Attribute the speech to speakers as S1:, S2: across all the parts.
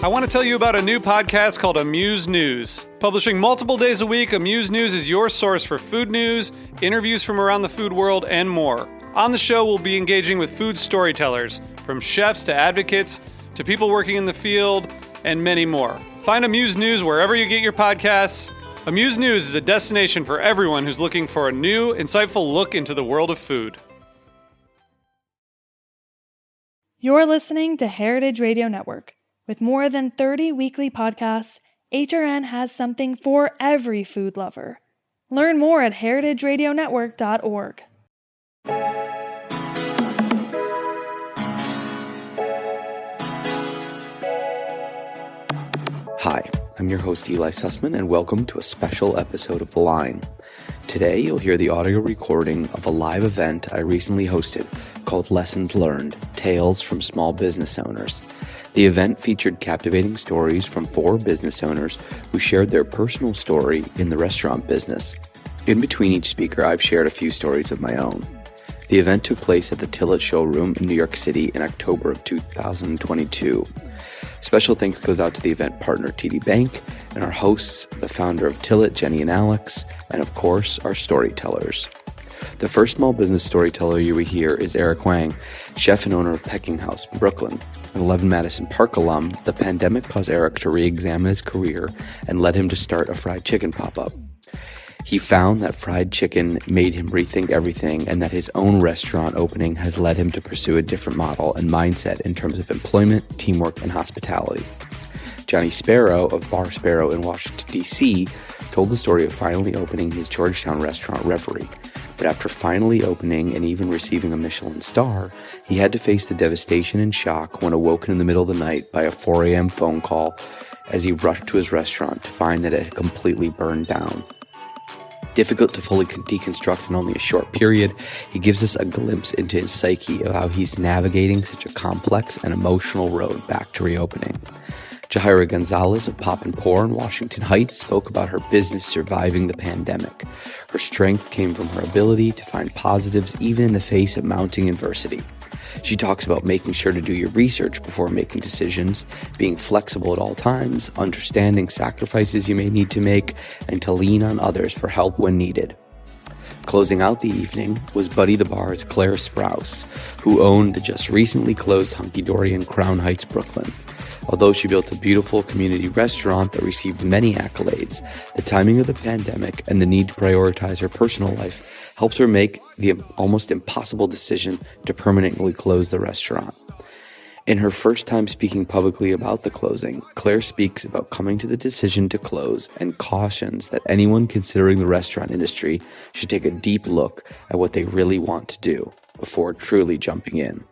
S1: I want to tell you about a new podcast called Amuse News. Publishing multiple days a week, Amuse News is your source for food news, interviews from around the food world, and more. On the show, we'll be engaging with food storytellers, from chefs to advocates to people working in the field, and many more. Find Amuse News wherever you get your podcasts. Amuse News is a destination for everyone who's looking for a new, insightful look into the world of food.
S2: You're listening to Heritage Radio Network. With more than 30 weekly podcasts, HRN has something for every food lover. Learn more at heritageradionetwork.org.
S3: Hi, I'm your host Eli Sussman, and welcome to a special episode of The Line. Today, you'll hear the audio recording of a live event I recently hosted called Lessons Learned: Tales from Small Business Owners. The event featured captivating stories from 4 business owners who shared their personal story in the restaurant business. In between each speaker, I've shared a few stories of my own. The event took place at the Tillet Showroom in New York City in October of 2022. Special thanks goes out to the event partner TD Bank and our hosts, the founder of Tillet, Jenny and Alex, and of course, our storytellers. The first small business storyteller you will hear is Eric Wang, chef and owner of Pecking House in Brooklyn. An 11 Madison Park alum, the pandemic caused Eric to re-examine his career and led him to start a fried chicken pop-up. He found that fried chicken made him rethink everything, and that his own restaurant opening has led him to pursue a different model and mindset in terms of employment, teamwork, and hospitality. Johnny Sparrow of Bar Sparrow in Washington, D.C., told the story of finally opening his Georgetown restaurant, Reverie. But after finally opening and even receiving a Michelin star, he had to face the devastation and shock when awoken in the middle of the night by a 4 a.m. phone call as he rushed to his restaurant to find that it had completely burned down. Difficult to fully deconstruct in only a short period, he gives us a glimpse into his psyche of how he's navigating such a complex and emotional road back to reopening. Jahaira Gonzalez of Pop and Pour in Washington Heights spoke about her business surviving the pandemic. Her strength came from her ability to find positives even in the face of mounting adversity. She talks about making sure to do your research before making decisions, being flexible at all times, understanding sacrifices you may need to make, and to lean on others for help when needed. Closing out the evening was Buddy the Bar's Claire Sprouse, who owned the just recently closed Hunky Dory in Crown Heights, Brooklyn. Although she built a beautiful community restaurant that received many accolades, the timing of the pandemic and the need to prioritize her personal life helped her make the almost impossible decision to permanently close the restaurant. In her first time speaking publicly about the closing, Claire speaks about coming to the decision to close and cautions that anyone considering the restaurant industry should take a deep look at what they really want to do before truly jumping in.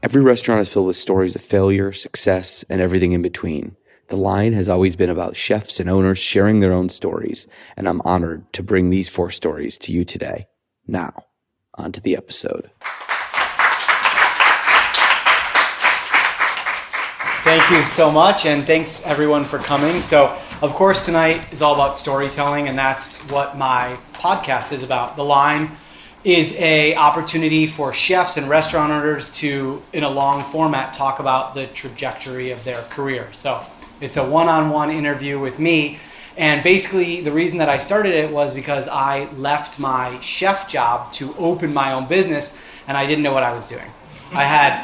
S3: Every restaurant is filled with stories of failure, success, and everything in between. The Line has always been about chefs and owners sharing their own stories, and I'm honored to bring these 4 stories to you today. Now, on to the episode.
S4: Thank you so much, and thanks everyone for coming. So, of course, tonight is all about storytelling, and that's what my podcast is about. The Line is a opportunity for chefs and restaurant owners to, in a long format, talk about the trajectory of their career. So it's a one-on-one interview with me, and basically the reason that I started it was because I left my chef job to open my own business, and I didn't know what I was doing. I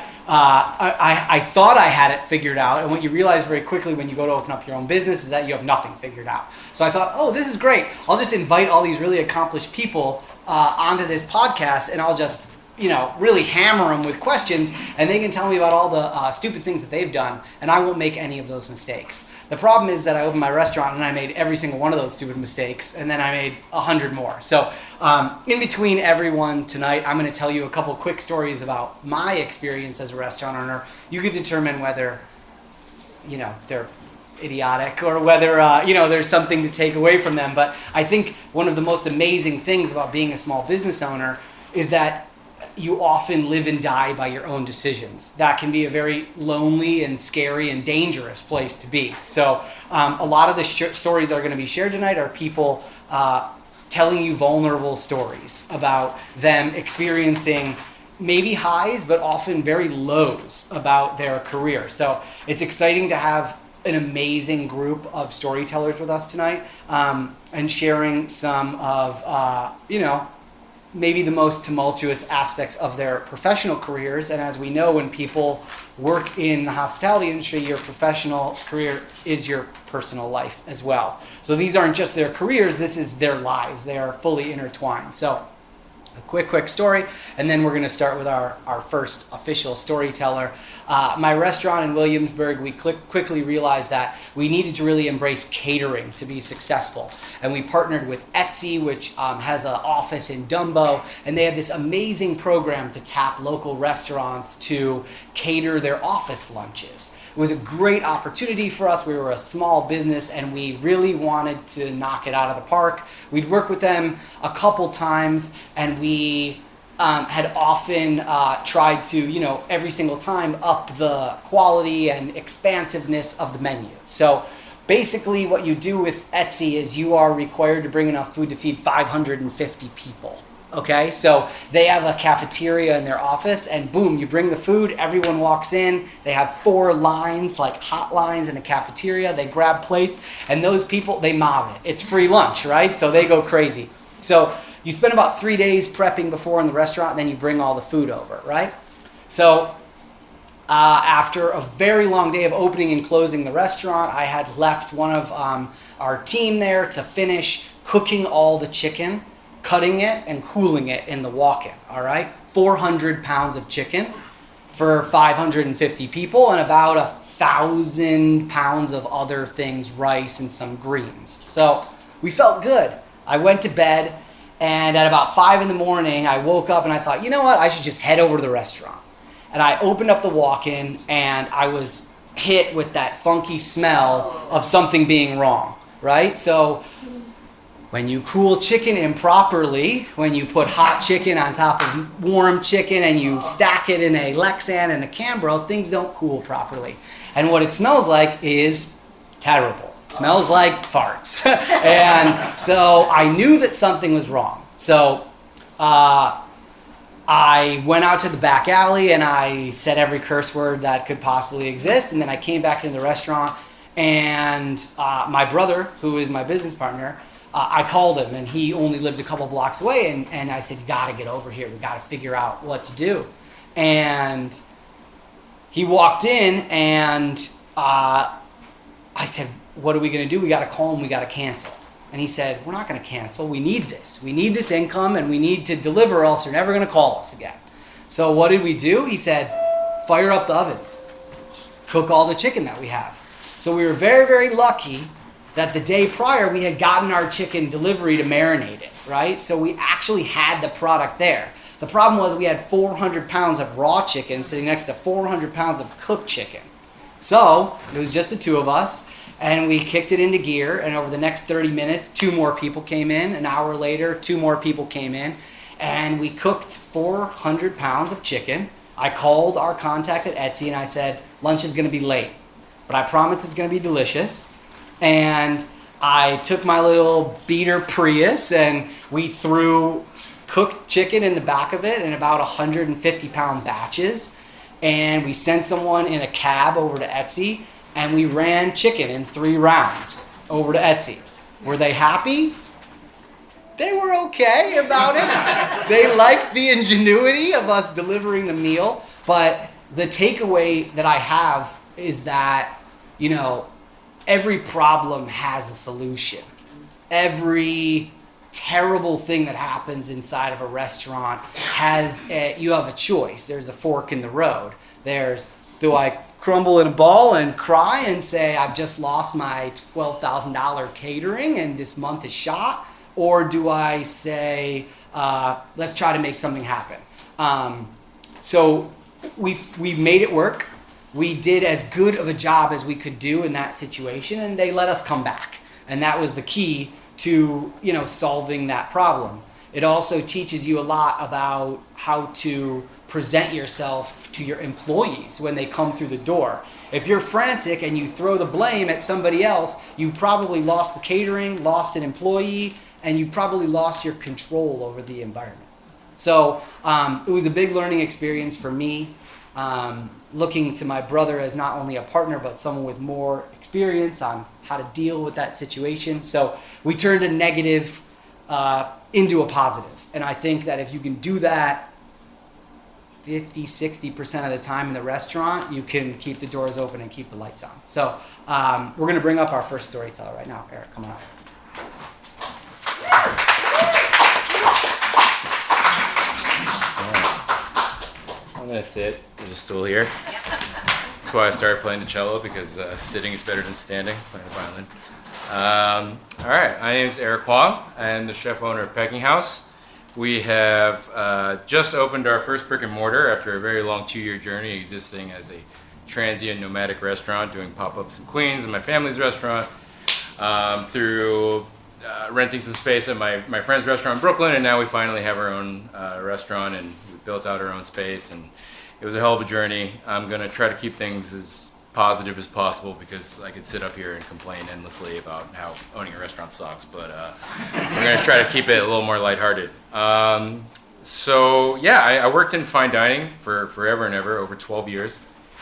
S4: thought I had it figured out, and what you realize very quickly when you go to open up your own business is that you have nothing figured out. So I thought, oh, this is great. I'll just invite all these really accomplished people onto this podcast, and I'll just, really hammer them with questions, and they can tell me about all the stupid things that they've done, and I won't make any of those mistakes. The problem is that I opened my restaurant and I made every single one of those stupid mistakes, and then I made 100 more. So in between everyone tonight, I'm going to tell you a couple quick stories about my experience as a restaurant owner. You can determine whether, they're idiotic or whether, there's something to take away from them. But I think one of the most amazing things about being a small business owner is that you often live and die by your own decisions. That can be a very lonely and scary and dangerous place to be. So a lot of the stories that are going to be shared tonight are people telling you vulnerable stories about them experiencing maybe highs, but often very lows about their career. So it's exciting to have an amazing group of storytellers with us tonight, and sharing some of, maybe the most tumultuous aspects of their professional careers. And as we know, when people work in the hospitality industry, your professional career is your personal life as well. So these aren't just their careers, this is their lives. They are fully intertwined. So a quick story, and then we're going to start with our first official storyteller. My restaurant in Williamsburg, we quickly realized that we needed to really embrace catering to be successful. And we partnered with Etsy, which has an office in Dumbo, and they had this amazing program to tap local restaurants to cater their office lunches. It was a great opportunity for us. We were a small business and we really wanted to knock it out of the park. We'd worked with them a couple times, and we had often tried to, every single time up the quality and expansiveness of the menu. So basically what you do with Etsy is you are required to bring enough food to feed 550 people. Okay, so they have a cafeteria in their office, and boom, you bring the food, everyone walks in, they have 4 lines, like hot lines in a cafeteria, they grab plates, and those people, they mob it. It's free lunch, right? So they go crazy. So you spend about 3 days prepping before in the restaurant, and then you bring all the food over, right? So after a very long day of opening and closing the restaurant, I had left one of our team there to finish cooking all the chicken, cutting it and cooling it in the walk-in, all right? 400 pounds of chicken for 550 people, and about 1,000 pounds of other things, rice and some greens. So we felt good. I went to bed, and at about 5 in the morning, I woke up and I thought, you know what? I should just head over to the restaurant. And I opened up the walk-in, and I was hit with that funky smell of something being wrong, right? So when you cool chicken improperly, when you put hot chicken on top of warm chicken and you stack it in a Lexan and a Cambro, things don't cool properly. And what it smells like is terrible. It smells like farts. And so I knew that something was wrong. So I went out to the back alley and I said every curse word that could possibly exist. And then I came back into the restaurant, and my brother, who is my business partner, I called him, and he only lived a couple blocks away, and I said, you got to get over here. We got to figure out what to do. And he walked in, and I said, what are we going to do? We got to call him. We got to cancel. And he said, we're not going to cancel. We need this. We need this income, and we need to deliver, or else they're never going to call us again. So what did we do? He said, fire up the ovens. Cook all the chicken that we have. So we were very, very lucky that the day prior we had gotten our chicken delivery to marinate it, right? So we actually had the product there. The problem was we had 400 pounds of raw chicken sitting next to 400 pounds of cooked chicken. So it was just the two of us, and we kicked it into gear, and over the next 30 minutes, 2 more people came in. An hour later, 2 more people came in, and we cooked 400 pounds of chicken. I called our contact at Etsy and I said, lunch is gonna be late, but I promise it's gonna be delicious. And I took my little beater Prius, and we threw cooked chicken in the back of it in about 150 pound batches. And we sent someone in a cab over to Etsy, and we ran chicken in 3 rounds over to Etsy. Were they happy? They were okay about it. They liked the ingenuity of us delivering the meal. But the takeaway that I have is that, every problem has a solution. Every terrible thing that happens inside of a restaurant you have a choice. There's a fork in the road. Do I crumble in a ball and cry and say, I've just lost my $12,000 catering and this month is shot? Or do I say, let's try to make something happen? So we made it work. We did as good of a job as we could do in that situation, and they let us come back. And that was the key to, solving that problem. It also teaches you a lot about how to present yourself to your employees when they come through the door. If you're frantic and you throw the blame at somebody else, you've probably lost the catering, lost an employee, and you've probably lost your control over the environment. So it was a big learning experience for me, looking to my brother as not only a partner, but someone with more experience on how to deal with that situation. So we turned a negative into a positive. And I think that if you can do that 50-60% of the time in the restaurant, you can keep the doors open and keep the lights on. So we're going to bring up our first storyteller right now. Eric, come on up.
S5: I'm gonna sit. There's a stool here. That's why I started playing the cello, because sitting is better than standing, playing the violin. All right, my name's Eric Huang. I am the chef owner of Peking House. We have just opened our first brick and mortar after a very long 2-year journey existing as a transient nomadic restaurant, doing pop-ups in Queens and my family's restaurant, through renting some space at my friend's restaurant in Brooklyn, and now we finally have our own restaurant, and we built out our own space, and it was a hell of a journey. I'm gonna try to keep things as positive as possible, because I could sit up here and complain endlessly about how owning a restaurant sucks, but we're gonna try to keep it a little more lighthearted. So yeah, I worked in fine dining for forever and ever, over 12 years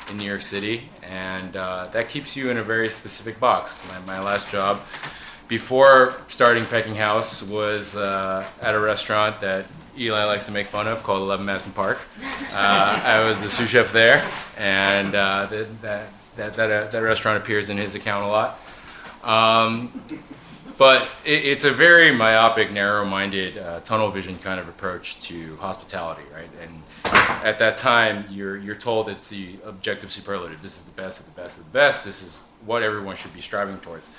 S5: in New York City, and that keeps you in a very specific box. My last job before starting Peking House was at a restaurant that Eli likes to make fun of, called 11 Madison Park. I was the sous chef there, and that restaurant appears in his account a lot. But it's a very myopic, narrow-minded, tunnel vision kind of approach to hospitality, right? And at that time, you're told it's the objective superlative. This is the best of the best of the best. This is what everyone should be striving towards.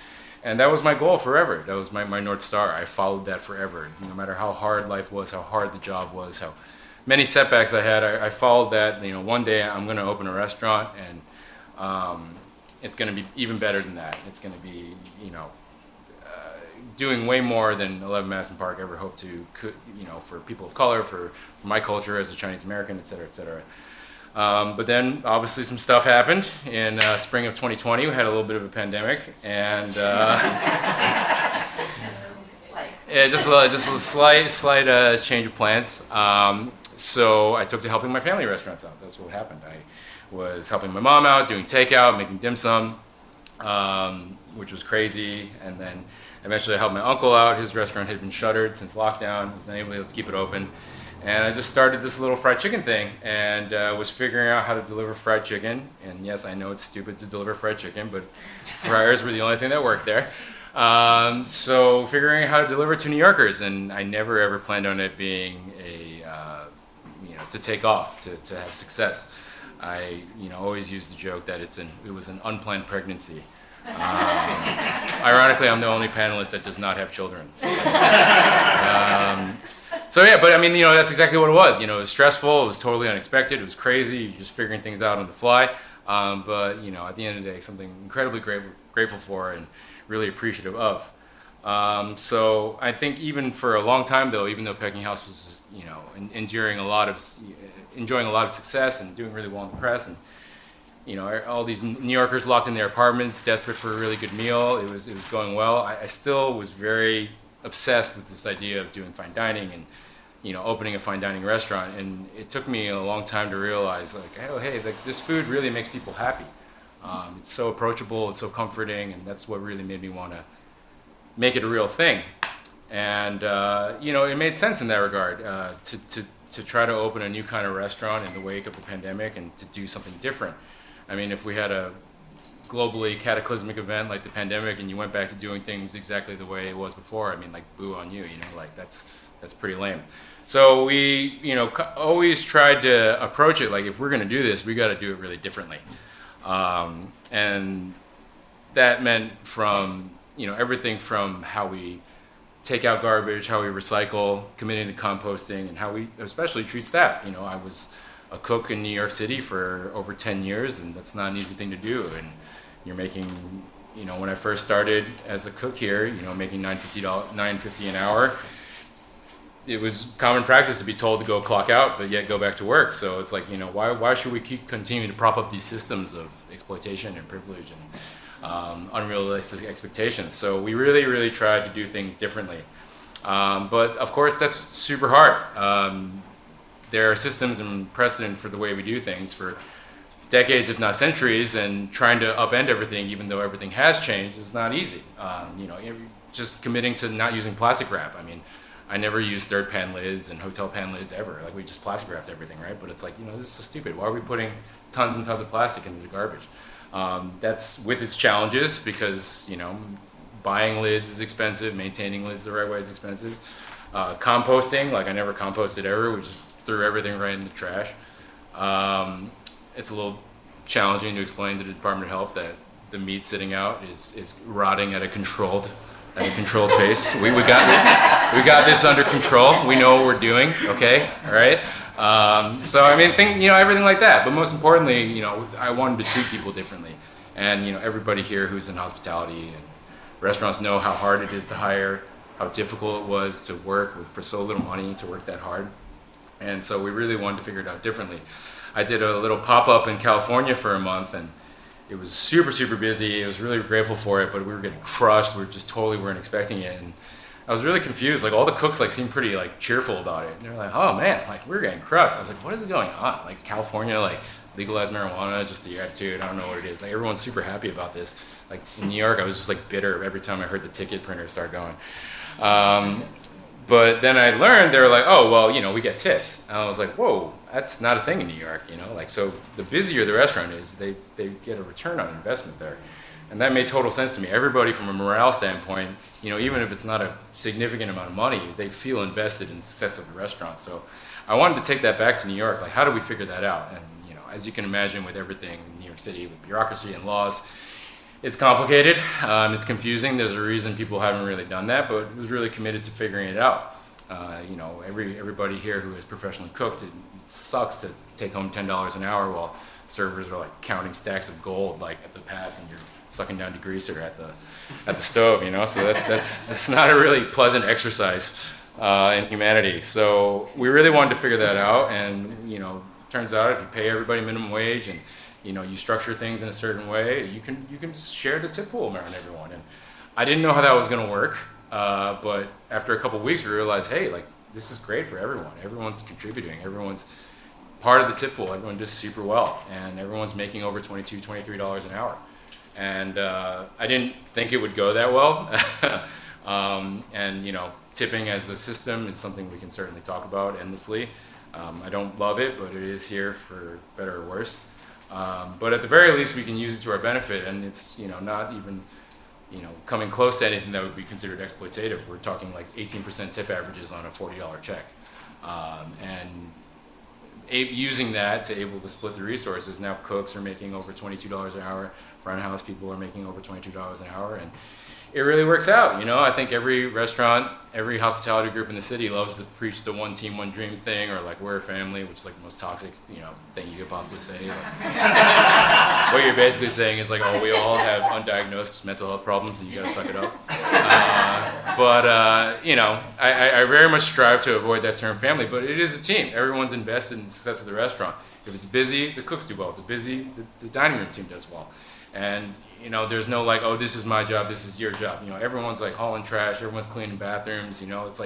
S5: And that was my goal forever. That was my North Star. I followed that forever. No matter how hard life was, how hard the job was, how many setbacks I had, I followed that. You know, one day I'm going to open a restaurant, and it's going to be even better than that. It's going to be, you know, doing way more than 11 Madison Park ever hoped to, you know, for people of color, for my culture as a Chinese American, et cetera, et cetera. But then obviously some stuff happened in spring of 2020. We had a little bit of a pandemic, and yeah, just a slight change of plans. So I took to helping my family restaurants out. That's what happened. I was helping my mom out, doing takeout, making dim sum, which was crazy. And then eventually I helped my uncle out. His restaurant had been shuttered since lockdown. He was unable to keep it open. And I just started this little fried chicken thing, and was figuring out how to deliver fried chicken. And yes, I know it's stupid to deliver fried chicken, but fryers were the only thing that worked there. So figuring out how to deliver to New Yorkers, and I never ever planned on it being to take off, to have success. I always use the joke that it was an unplanned pregnancy. Ironically, I'm the only panelist that does not have children. So yeah, but I mean, that's exactly what it was. It was stressful. It was totally unexpected. It was crazy. You're just figuring things out on the fly. But at the end of the day, something incredibly grateful for and really appreciative of. So I think even for a long time, though, even though Peking House was, enjoying a lot of success and doing really well in the press, and all these New Yorkers locked in their apartments, desperate for a really good meal, it was going well. I still was very obsessed with this idea of doing fine dining and opening a fine dining restaurant, and it took me a long time to realize, this food really makes people happy. It's so approachable, it's so comforting, and that's what really made me want to make it a real thing. And it made sense in that regard to try to open a new kind of restaurant in the wake of the pandemic and to do something different. I mean, if we had a globally cataclysmic event like the pandemic and you went back to doing things exactly the way it was before, I mean, like, boo on you, that's pretty lame. So we, always tried to approach it like, if we're going to do this, we got to do it really differently. And that meant from, everything from how we take out garbage, how we recycle, committing to composting, and how we especially treat staff. I was a cook in New York City for over 10 years, and that's not an easy thing to do. And you're making, when I first started as a cook here, making $9.50 an hour, it was common practice to be told to go clock out, but yet go back to work. So it's like, why should we keep continuing to prop up these systems of exploitation and privilege and unrealistic expectations? So we really, really tried to do things differently. But of course, that's super hard. There are systems and precedent for the way we do things for decades, if not centuries, and trying to upend everything, even though everything has changed, is not easy. Just committing to not using plastic wrap. I mean, I never used third pan lids and hotel pan lids ever. Like, we just plastic wrapped everything, right? But it's like, this is so stupid. Why are we putting tons and tons of plastic into the garbage? That's with its challenges, because, buying lids is expensive, maintaining lids the right way is expensive. Composting, like, I never composted ever. We just threw everything right in the trash. It's a little challenging to explain to the Department of Health that the meat sitting out is rotting at a controlled pace. We got this under control. We know what we're doing. Okay, all right. So I mean, everything like that. But most importantly, I wanted to treat people differently, and everybody here who's in hospitality and restaurants know how hard it is to hire, how difficult it was to work for so little money to work that hard, and so we really wanted to figure it out differently. I did a little pop-up in California for a month, and it was super, super busy. I was really grateful for it, but we were getting crushed. We just totally weren't expecting it. And I was really confused. Like, all the cooks seemed pretty cheerful about it. And they're like, oh man, we're getting crushed. I was like, what is going on? Like, California, legalized marijuana, just the attitude. I don't know what it is. Like, everyone's super happy about this. Like, in New York, I was just bitter every time I heard the ticket printer start going. But then I learned they were like, oh, well, we get tips. And I was like, whoa, that's not a thing in New York, so the busier the restaurant is, they get a return on investment there. And that made total sense to me. Everybody, from a morale standpoint, even if it's not a significant amount of money, they feel invested in the success of the restaurant. So I wanted to take that back to New York. Like, how do we figure that out? And, as you can imagine, with everything in New York City, with bureaucracy and laws, it's complicated, it's confusing. There's a reason people haven't really done that, but was really committed to figuring it out. Everybody here who has professionally cooked, it sucks to take home $10 an hour while servers are counting stacks of gold at the pass, and you're sucking down degreaser at the stove. So that's not a really pleasant exercise in humanity. So we really wanted to figure that out, and turns out if you pay everybody minimum wage and you structure things in a certain way, you can share the tip pool around everyone. And I didn't know how that was going to work, but after a couple of weeks, we realized, hey, this is great for everyone. Everyone's contributing. Everyone's part of the tip pool. Everyone does super well, and everyone's making over $22, $23 an hour. And I didn't think it would go that well. And tipping as a system is something we can certainly talk about endlessly. I don't love it, but it is here for better or worse. But at the very least, we can use it to our benefit, and it's not even coming close to anything that would be considered exploitative. We're talking 18% tip averages on a $40 check, and using that to able to split the resources. Now cooks are making over $22 an hour. Front of house people are making over $22 an hour, and it really works out. I think every restaurant, every hospitality group in the city loves to preach the one team, one dream thing, or we're a family, which is the most toxic, thing you could possibly say. What you're basically saying is oh, we all have undiagnosed mental health problems and you gotta suck it up. I very much strive to avoid that term family, but it is a team. Everyone's invested in the success of the restaurant. If it's busy, the cooks do well. If it's busy, the dining room team does well. And there's no oh, this is my job, this is your job. Everyone's hauling trash, everyone's cleaning bathrooms. It's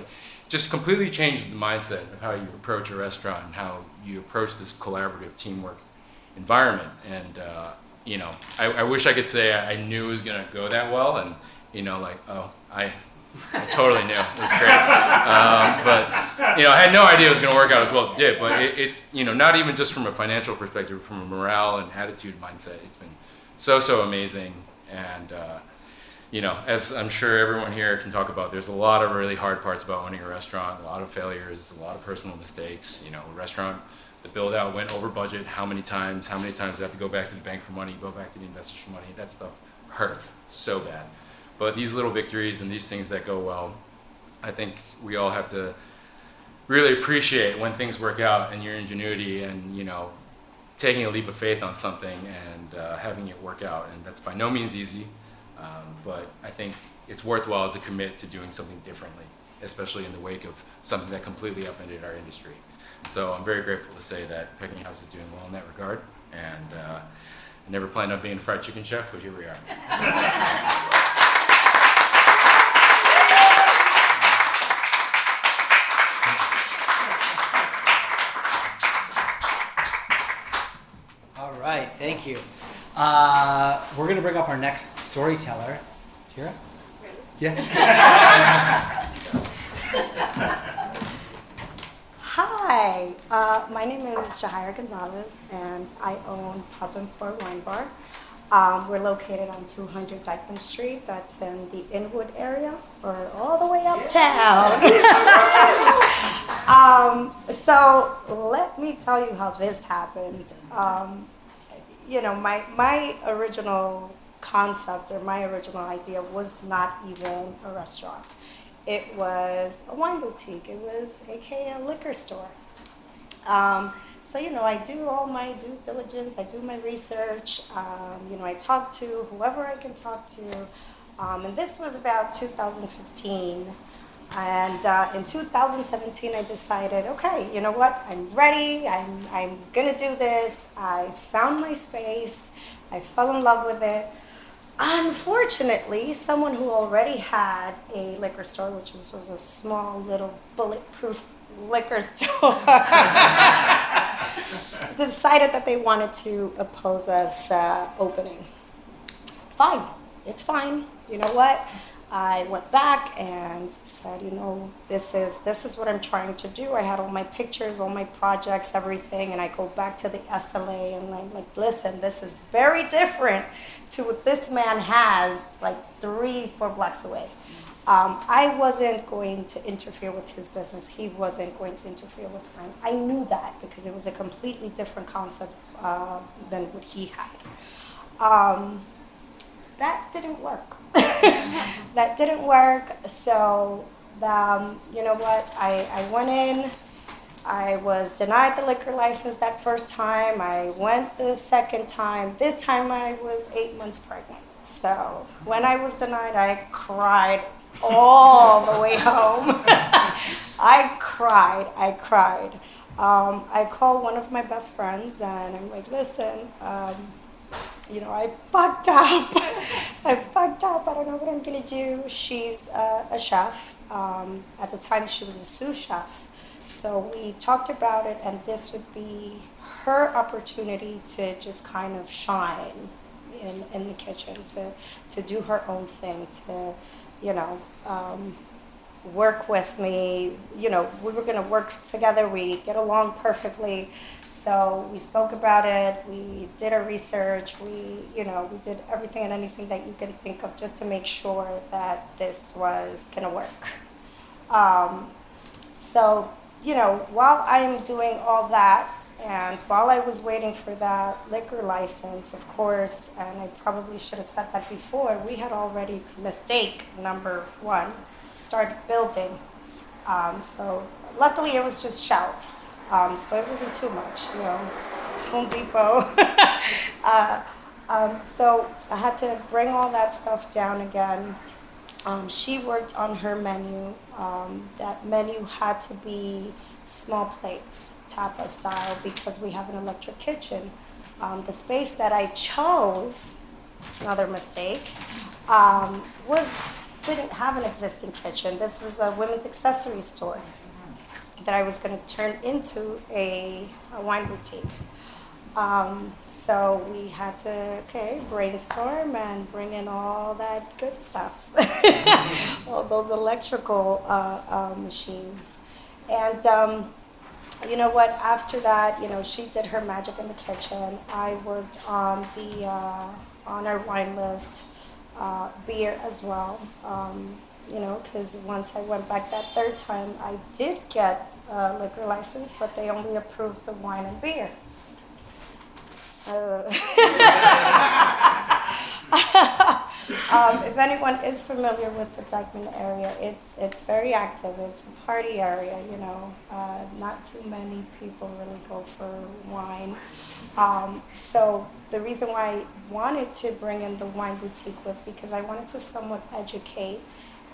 S5: just completely changes the mindset of how you approach a restaurant and how you approach this collaborative teamwork environment. And I wish I could say I knew it was gonna go that well, and I totally knew. It was great. But I had no idea it was gonna work out as well as it did. But it's not even just from a financial perspective, from a morale and attitude mindset, it's been so amazing. And as I'm sure everyone here can talk about, there's a lot of really hard parts about owning a restaurant, a lot of failures, a lot of personal mistakes. A restaurant, the build out went over budget how many times they have to go back to the bank for money, go back to the investors for money. That stuff hurts so bad. But these little victories and these things that go well, I think we all have to really appreciate when things work out and your ingenuity and taking a leap of faith on something and having it work out. And that's by no means easy, but I think it's worthwhile to commit to doing something differently, especially in the wake of something that completely upended our industry. So I'm very grateful to say that Pecking House is doing well in that regard. And I never planned on being a fried chicken chef, but here we are.
S4: right, thank you. We're going to bring up our next storyteller. Tira? Yeah.
S6: Hi, my name is Jahira Gonzalez, and I own Pub and Pour Wine Bar. We're located on 200 Dyckman Street. That's in the Inwood area, or all the way uptown. So let me tell you how this happened. My original concept or my original idea was not even a restaurant. It was a wine boutique. It was AKA a liquor store. So, I do all my due diligence. I do my research. I talk to whoever I can talk to. And this was about 2015. And in 2017, I decided, okay, you know what? I'm ready. I'm going to do this. I found my space. I fell in love with it. Unfortunately, someone who already had a liquor store, which was a small little bulletproof liquor store, decided that they wanted to oppose us opening. Fine, it's fine. You know what? I went back and said, this is what I'm trying to do. I had all my pictures, all my projects, everything, and I go back to the SLA and I'm like, listen, this is very different to what this man has like 3-4 blocks away. I wasn't going to interfere with his business. He wasn't going to interfere with mine. I knew that because it was a completely different concept than what he had. That didn't work. That didn't work. So, you know what? I went in. I was denied the liquor license that first time. I went the second time. This time I was 8 months pregnant. So when I was denied, I cried all the way home. I cried. I called one of my best friends and I'm like, listen, I fucked up. I don't know what I'm going to do. She's a chef. At the time, she was a sous chef. So we talked about it, and this would be her opportunity to just kind of shine in the kitchen, to do her own thing, to, work with me. We were going to work together. We get along perfectly. So we spoke about it. We did our research. We did everything and anything that you can think of just to make sure that this was going to work. So, while I am doing all that, and while I was waiting for that liquor license, of course, and I probably should have said that before, we had already, mistake number one, started building. So luckily it was just shelves. So it wasn't too much, Home Depot. So I had to bring all that stuff down again. She worked on her menu. That menu had to be small plates, tapa style, because we have an electric kitchen. The space that I chose, another mistake, didn't have an existing kitchen. This was a women's accessory store that I was going to turn into a wine boutique. So we had to, brainstorm and bring in all that good stuff, all those electrical machines. And you know what, after that, she did her magic in the kitchen. I worked on on our wine list, beer as well. Because once I went back that third time, I did get a liquor license, but they only approved the wine and beer. If anyone is familiar with the Dyckman area, it's very active. It's a party area, not too many people really go for wine. So the reason why I wanted to bring in the wine boutique was because I wanted to somewhat educate.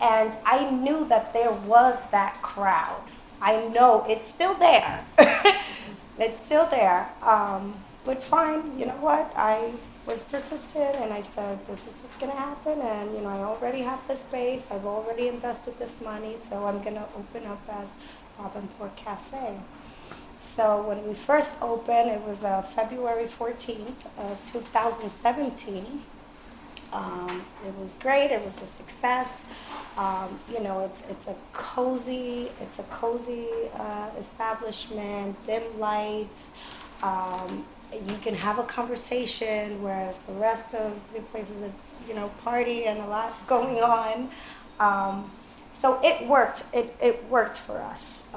S6: And I knew that there was that crowd. I know it's still there. It's still there. But fine, you know what? I was persistent and I said, this is what's going to happen. And, I already have the space. I've already invested this money. So I'm going to open up as Pub and Pour Cafe. So when we first opened, it was February 14th of 2017. It was great. It was a success. It's a cozy establishment, dim lights. You can have a conversation, whereas the rest of the places it's party and a lot going on. So it worked. It worked for us.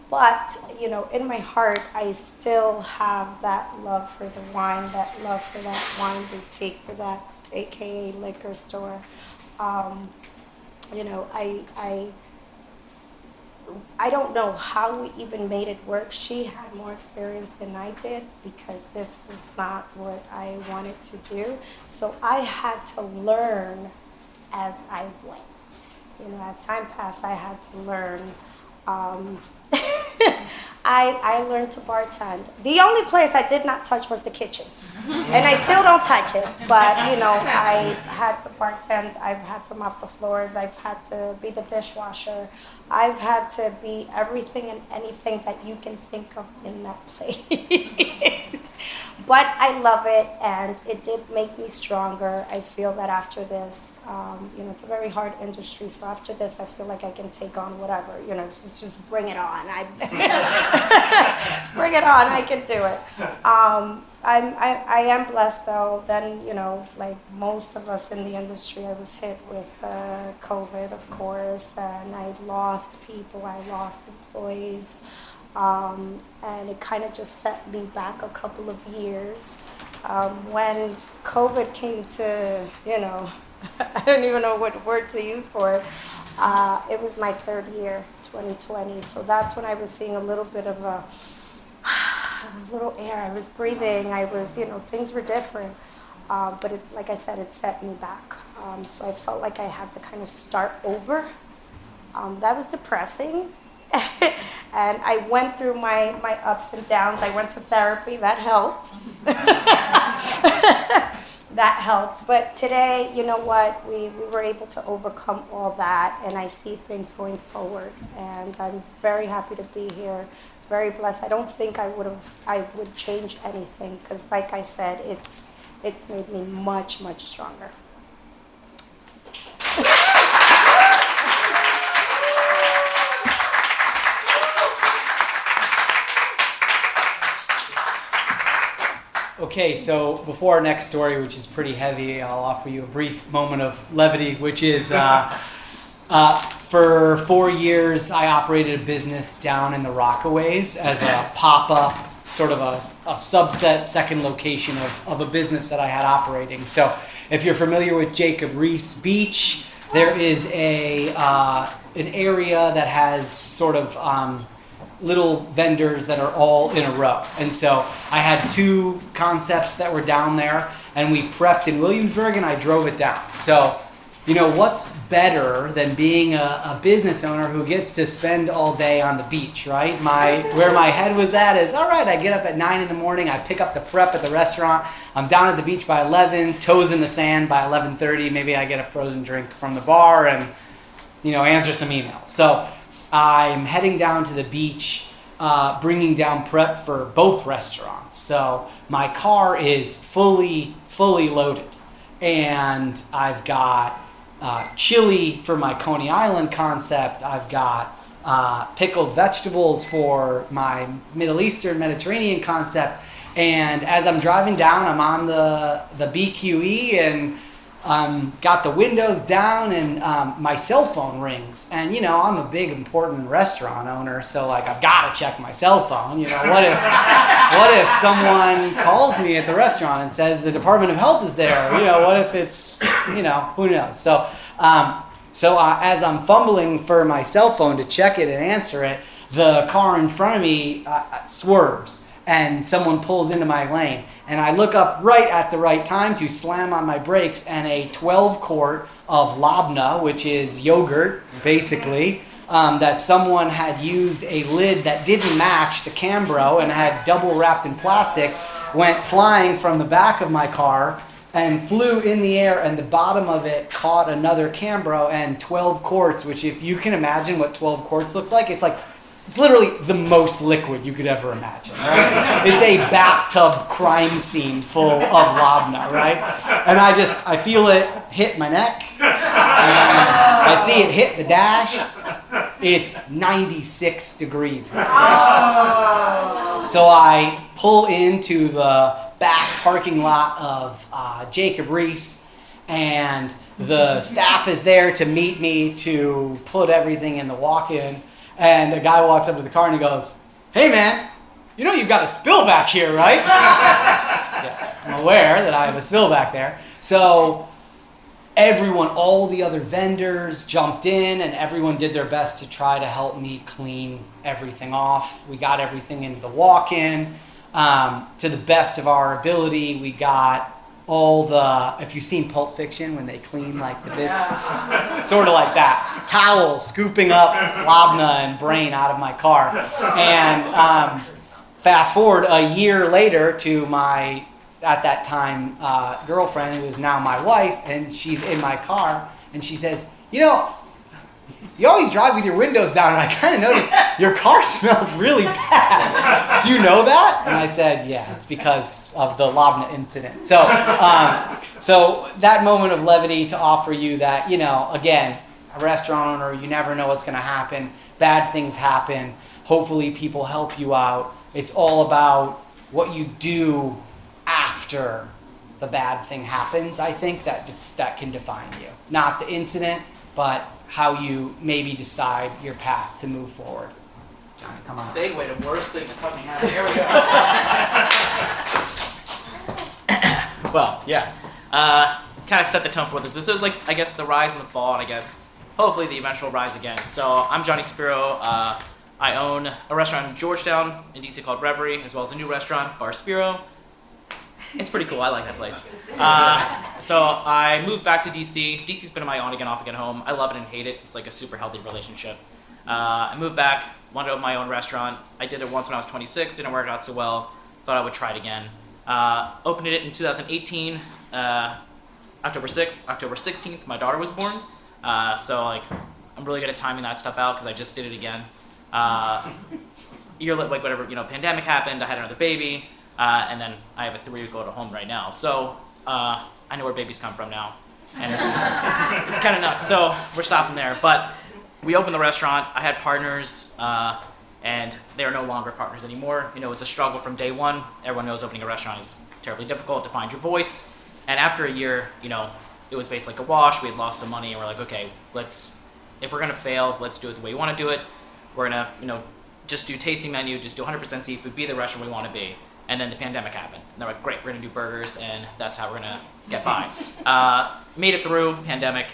S6: But in my heart, I still have that love for the wine, that love for that wine boutique, for that AKA liquor store. I don't know how we even made it work. She had more experience than I did because this was not what I wanted to do. So I had to learn as I went. As time passed, I had to learn. I learned to bartend. The only place I did not touch was the kitchen. And I still don't touch it. But, I had to bartend. I've had to mop the floors. I've had to be the dishwasher. I've had to be everything and anything that you can think of in that place. But I love it, and it did make me stronger. I feel that after this, it's a very hard industry, so after this, I feel like I can take on whatever. Just bring it on. Bring it on. I can do it. I am blessed, though. Then, like most of us in the industry, I was hit with COVID, of course, and I lost people. I lost employees. And it kind of just set me back a couple of years. When COVID came to, I don't even know what word to use for it. It was my third year, 2020. So that's when I was seeing a little bit of a little air. I was breathing. I was, things were different. But like I said, it set me back. So I felt like I had to kind of start over. That was depressing. And I went through my ups and downs. I went to therapy. That helped. That helped. But today, you know what? We were able to overcome all that, and I see things going forward. And I'm very happy to be here. Very blessed. I don't think I would change anything because, like I said, it's made me much, much stronger.
S4: Okay, so before our next story, which is pretty heavy, I'll offer you a brief moment of levity, which is for 4 years, I operated a business down in the Rockaways as a pop-up, sort of a subset, second location of a business that I had operating. So if you're familiar with Jacob Riis Beach, there is an area that has sort of little vendors that are all in a row. And so I had 2 concepts that were down there, and we prepped in Williamsburg, and I drove it down. So, what's better than being a business owner who gets to spend all day on the beach, right? Where my head was at is, all right, I get up at 9 in the morning, I pick up the prep at the restaurant, I'm down at the beach by 11, toes in the sand by 11:30, maybe I get a frozen drink from the bar and, answer some emails. So I'm heading down to the beach, bringing down prep for both restaurants. So my car is fully loaded, and I've got chili for my Coney Island concept. I've got pickled vegetables for my Middle Eastern Mediterranean concept. And as I'm driving down, I'm on the BQE and got the windows down, and my cell phone rings. And I'm a big important restaurant owner, so I've got to check my cell phone. What if someone calls me at the restaurant and says the Department of Health is there? What if it's who knows? So as I'm fumbling for my cell phone to check it and answer it, the car in front of me swerves, and someone pulls into my lane. And I look up right at the right time to slam on my brakes, and a 12-quart of Labna, which is yogurt, basically, that someone had used a lid that didn't match the Cambro and had double wrapped in plastic, went flying from the back of my car and flew in the air, and the bottom of it caught another Cambro, and 12 quarts, which if you can imagine what 12 quarts looks like, it's like It's literally the most liquid you could ever imagine. Right? It's a bathtub crime scene full of labna, right? And I feel it hit my neck. I see it hit the dash. It's 96 degrees. So I pull into the back parking lot of Jacob Reese, and the staff is there to meet me to put everything in the walk-in. And a guy walks up to the car and he goes, "Hey man, you know you've got a spill back here, right?" Yes, I'm aware that I have a spill back there. So everyone, all the other vendors jumped in, and everyone did their best to try to help me clean everything off. We got everything into the walk-in. To the best of our ability, we got all the, if you've seen Pulp Fiction when they clean like the bit, sort of like that, towel scooping up labna and brain out of my car. And fast forward a year later to my, at that time, girlfriend, who is now my wife, and she's in my car, and she says, "You know, you always drive with your windows down, and I kind of noticed your car smells really bad. Do you know that?" And I said, "Yeah, it's because of the labna incident." So, so that moment of levity to offer you that, you know, again, a restaurant owner, you never know what's going to happen. Bad things happen. Hopefully people help you out. It's all about what you do after the bad thing happens. I think that can define you. Not the incident, but how you maybe decide your path to move forward. Johnny, come on.
S7: Segue to worst thing that fucking happened. Here we go. Well, yeah. Kind of set the tone for this. This is like, I guess, the rise and the fall, and I guess hopefully the eventual rise again. So I'm Johnny Spiro. I own a restaurant in Georgetown in DC called Reverie, as well as a new restaurant, Bar Spiro. It's pretty cool. I like that place. So I moved back to DC. DC's been my on again, off again home. I love it and hate it. It's like a super healthy relationship. I moved back, wanted to open my own restaurant. I did it once when I was 26. Didn't work out so well. Thought I would try it again. Opened it in 2018, October 6th. October 16th, my daughter was born. So like, I'm really good at timing that stuff out because I just did it again. Year like whatever, you know, pandemic happened. I had another baby. And then I have a 3-week-old at home right now. So I know where babies come from now. And it's kind of nuts. So we're stopping there. But we opened the restaurant. I had partners, and they are no longer partners anymore. You know, it was a struggle from day one. Everyone knows opening a restaurant is terribly difficult to find your voice. And after a year, you know, it was basically like a wash. We had lost some money, and we're like, okay, if we're going to fail, let's do it the way we want to do it. We're going to, you know, just do tasting menu, just do 100% seafood, be the restaurant we want to be. And then the pandemic happened. And they're like, great, we're gonna do burgers, and that's how we're gonna get by. Made it through pandemic,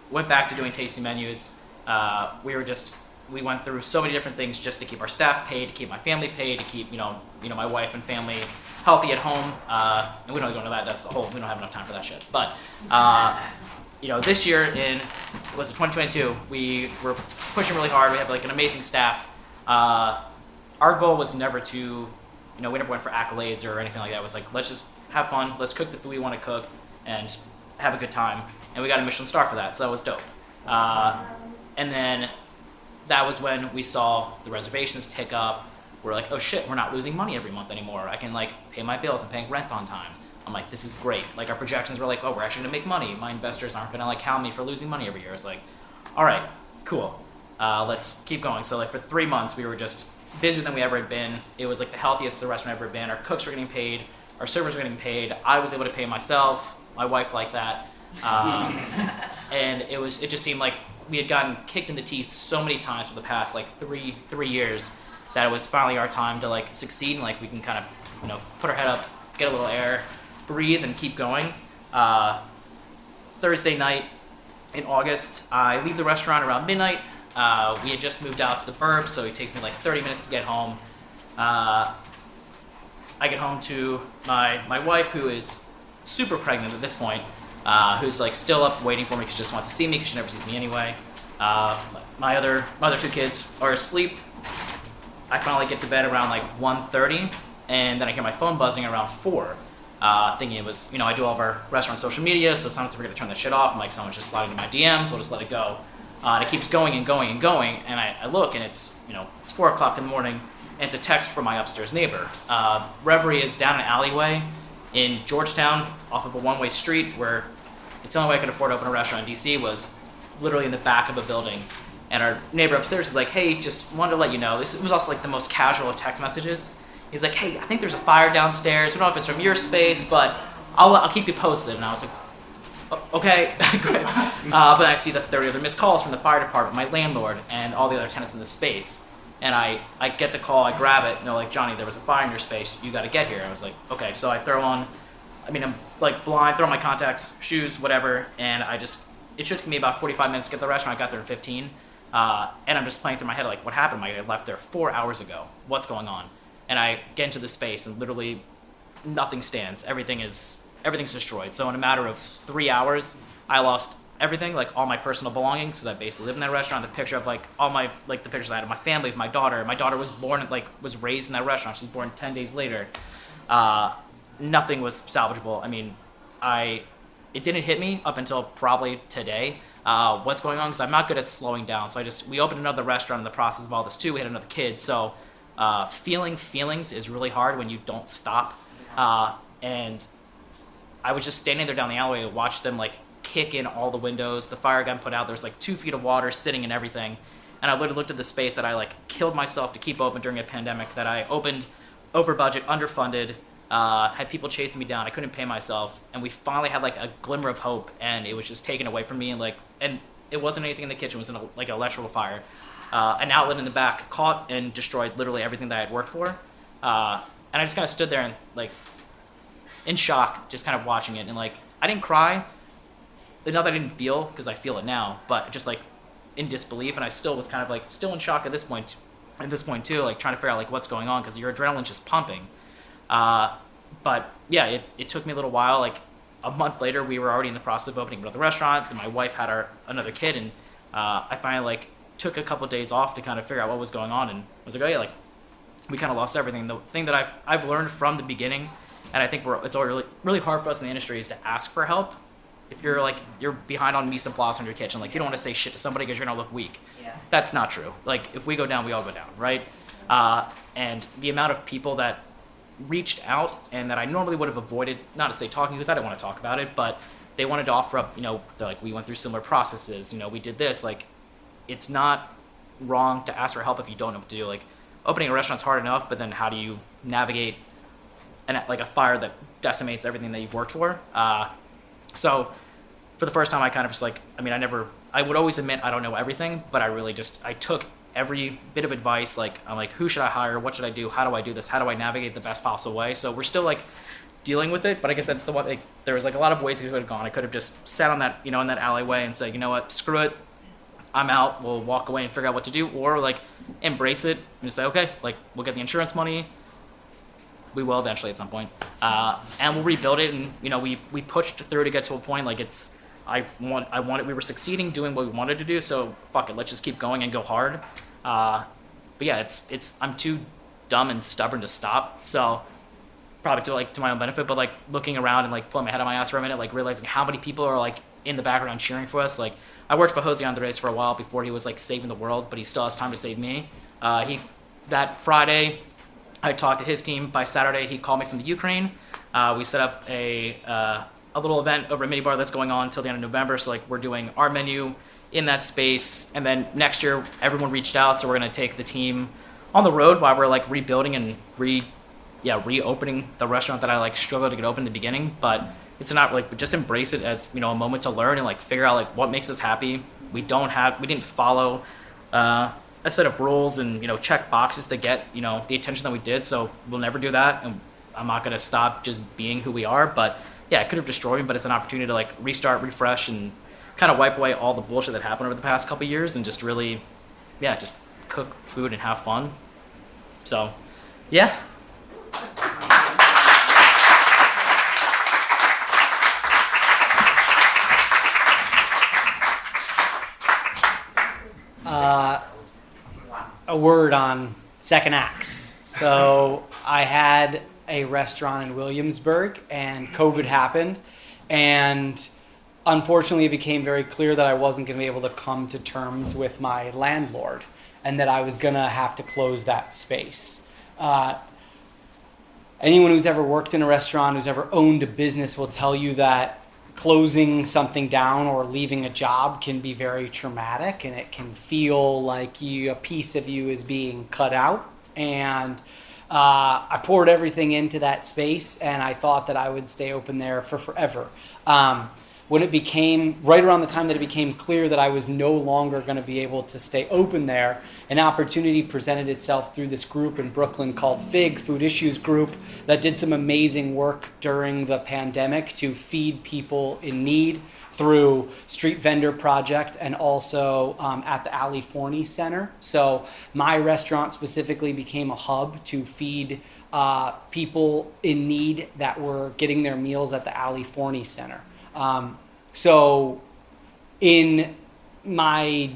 S7: went back to doing tasting menus. We went through so many different things just to keep our staff paid, to keep my family paid, to keep, you know, my wife and family healthy at home. And we don't go into that, we don't have enough time for that shit. But, you know, this year was it 2022, we were pushing really hard. We have like an amazing staff. Our goal was never to, you know, we never went for accolades or anything like that. It was like, let's just have fun. Let's cook the food we want to cook and have a good time. And we got a Michelin star for that, so that was dope. And then that was when we saw the reservations tick up. We're like, oh shit, we're not losing money every month anymore. I can like pay my bills and paying rent on time. I'm like, this is great. Like our projections were like, oh, we're actually gonna make money. My investors aren't gonna like hound me for losing money every year. It's like, all right, cool. Let's keep going. So like for 3 months, we were just busier than we ever had been. It was like the healthiest the restaurant ever been. Our cooks were getting paid. Our servers were getting paid. I was able to pay myself. My wife liked that. And it just seemed like we had gotten kicked in the teeth so many times for the past like three years that it was finally our time to like succeed, and like we can kind of, you know, put our head up, get a little air, breathe, and keep going. Thursday night in August, I leave the restaurant around midnight. We had just moved out to the burbs, so it takes me like 30 minutes to get home. I get home to my wife, who is super pregnant at this point, who's like still up waiting for me because she just wants to see me because she never sees me anyway. My other 2 kids are asleep. I finally get to bed around like 1:30, and then I hear my phone buzzing around 4, thinking it was, you know, I do all of our restaurant social media, so sometimes I forget to turn that shit off. I'm like, someone's just sliding into my DMs, we'll just let it go. And it keeps going and going and going. And I look, and it's 4 o'clock in the morning, and it's a text from my upstairs neighbor. Reverie is down an alleyway in Georgetown off of a one-way street where it's the only way I could afford to open a restaurant in DC was literally in the back of a building. And our neighbor upstairs is like, hey, just wanted to let you know. This was also like the most casual of text messages. He's like, hey, I think there's a fire downstairs. We don't know if it's from your space, but I'll keep you posted. And I was like, okay, great. But I see the 30 other missed calls from the fire department, my landlord, and all the other tenants in the space. And I get the call, I grab it, and they're like, Johnny, there was a fire in your space. You got to get here. I was like, okay. So I throw on, I'm like blind, throw on my contacts, shoes, whatever, and it took me about 45 minutes to get to the restaurant. I got there in 15. And I'm just playing through my head, like, what happened? I left there 4 hours ago. What's going on? And I get into the space, and literally nothing stands. Everything's destroyed. So in a matter of 3 hours, I lost everything, like all my personal belongings, because I basically lived in that restaurant. The picture of like all my, like the pictures I had of my family, of my daughter. My daughter was was raised in that restaurant. She's born 10 days later. Nothing was salvageable. It didn't hit me up until probably today. What's going on? Because I'm not good at slowing down. So we opened another restaurant in the process of all this too. We had another kid. So feeling feelings is really hard when you don't stop. And I was just standing there down the alleyway and watched them like kick in all the windows. The fire gun put out. There's like 2 feet of water sitting and everything. And I literally looked at the space that I like killed myself to keep open during a pandemic, that I opened over budget, underfunded, had people chasing me down. I couldn't pay myself. And we finally had like a glimmer of hope, and it was just taken away from me. And it wasn't anything in the kitchen. It was like an electrical fire. An outlet in the back caught and destroyed literally everything that I had worked for. And I just kind of stood there and like in shock, just kind of watching it. And like, I didn't cry. Not that I didn't feel, because I feel it now, but just like in disbelief. And I still was kind of like still in shock at this point too, like trying to figure out like what's going on, because your adrenaline's just pumping. But yeah, it took me a little while. Like a month later, we were already in the process of opening another restaurant. Then my wife had another kid, and I finally like took a couple of days off to kind of figure out what was going on, and I was like, oh yeah, like we kind of lost everything. The thing that I've learned from the beginning, and I think it's all really, really hard for us in the industry, is to ask for help. If you're behind on mise en place in your kitchen, like you don't want to say shit to somebody because you're gonna look weak. Yeah. That's not true. Like if we go down, we all go down, right? And the amount of people that reached out and that I normally would have avoided, not to say talking, because I didn't want to talk about it, but they wanted to offer up, they're like, we went through similar processes, we did this. Like, it's not wrong to ask for help if you don't know what to do. Like, opening a restaurant's hard enough, but then how do you navigate a fire that decimates everything that you've worked for? So for the first time, I kind of just like, I would always admit I don't know everything, but I took every bit of advice. Like, I'm like, who should I hire? What should I do? How do I do this? How do I navigate the best possible way? So we're still like dealing with it, but I guess that's the one. Like, there was like a lot of ways it could have gone. I could have just sat on that, in that alleyway and said, you know what, screw it, I'm out. We'll walk away and figure out what to do, or like embrace it and just say, okay, like we'll get the insurance money. We will eventually at some point, and we'll rebuild it. And we pushed through to get to a point. Like we were succeeding doing what we wanted to do. So fuck it, let's just keep going and go hard. But yeah, I'm too dumb and stubborn to stop. So probably to my own benefit, but like looking around and like pulling my head on my ass for a minute, like realizing how many people are like in the background cheering for us. Like I worked for Jose Andres for a while before he was like saving the world, but he still has time to save me. That Friday, I talked to his team. By Saturday, he called me from the Ukraine. We set up a little event over at Mini Bar that's going on until the end of November. So like we're doing our menu in that space, and then next year everyone reached out, so we're gonna take the team on the road while we're like rebuilding and reopening the restaurant that I like struggled to get open in the beginning. But it's not like, just embrace it as a moment to learn and like figure out like what makes us happy. We didn't follow a set of rules and check boxes to get the attention that we did, so we'll never do that, and I'm not going to stop just being who we are. But yeah, it could have destroyed me, but it's an opportunity to like restart, refresh, and kind of wipe away all the bullshit that happened over the past couple of years, and just really just cook food and have fun. So yeah.
S4: A word on second acts. So I had a restaurant in Williamsburg, and COVID happened, and unfortunately, it became very clear that I wasn't going to be able to come to terms with my landlord and that I was going to have to close that space. Anyone who's ever worked in a restaurant, who's ever owned a business will tell you that closing something down or leaving a job can be very traumatic, and it can feel like a piece of you is being cut out. And I poured everything into that space, and I thought that I would stay open there for forever. When it became, right around the time that it became clear that I was no longer going to be able to stay open there, an opportunity presented itself through this group in Brooklyn called FIG, Food Issues Group, that did some amazing work during the pandemic to feed people in need through Street Vendor Project and also at the Ali Forney Center. So my restaurant specifically became a hub to feed people in need that were getting their meals at the Ali Forney Center. So in my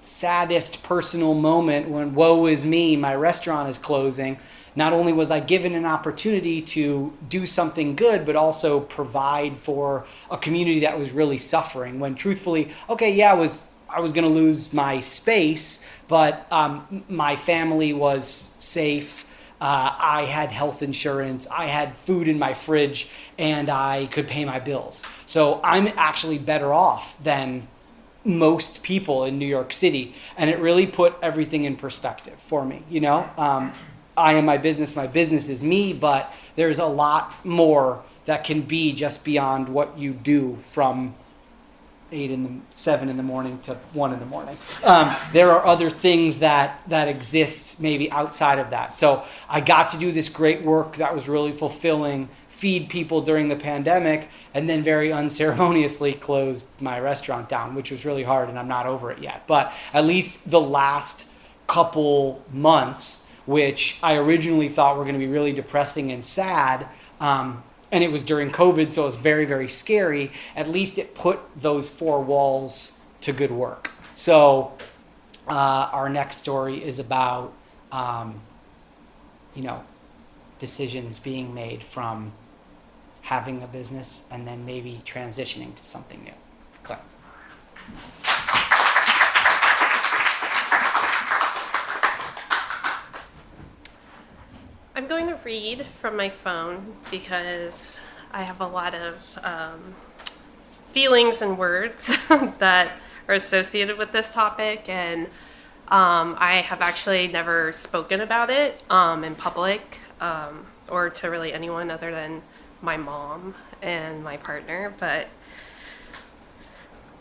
S4: saddest personal moment when woe is me, my restaurant is closing, not only was I given an opportunity to do something good, but also provide for a community that was really suffering when truthfully, okay, yeah, I was going to lose my space, but my family was safe. I had health insurance, I had food in my fridge, and I could pay my bills. So I'm actually better off than most people in New York City. And it really put everything in perspective for me. I am my business is me, but there's a lot more that can be just beyond what you do from 7 in the morning to 1 in the morning. There are other things that exist maybe outside of that. So I got to do this great work that was really fulfilling, feed people during the pandemic, and then very unceremoniously closed my restaurant down, which was really hard, and I'm not over it yet. But at least the last couple months, which I originally thought were going to be really depressing and sad, and it was during COVID, so it was very, very scary. At least it put those 4 walls to good work. So our next story is about, decisions being made from having a business and then maybe transitioning to something new. Claire.
S8: I'm going to read from my phone because I have a lot of feelings and words that are associated with this topic, and I have actually never spoken about it in public or to really anyone other than my mom and my partner, but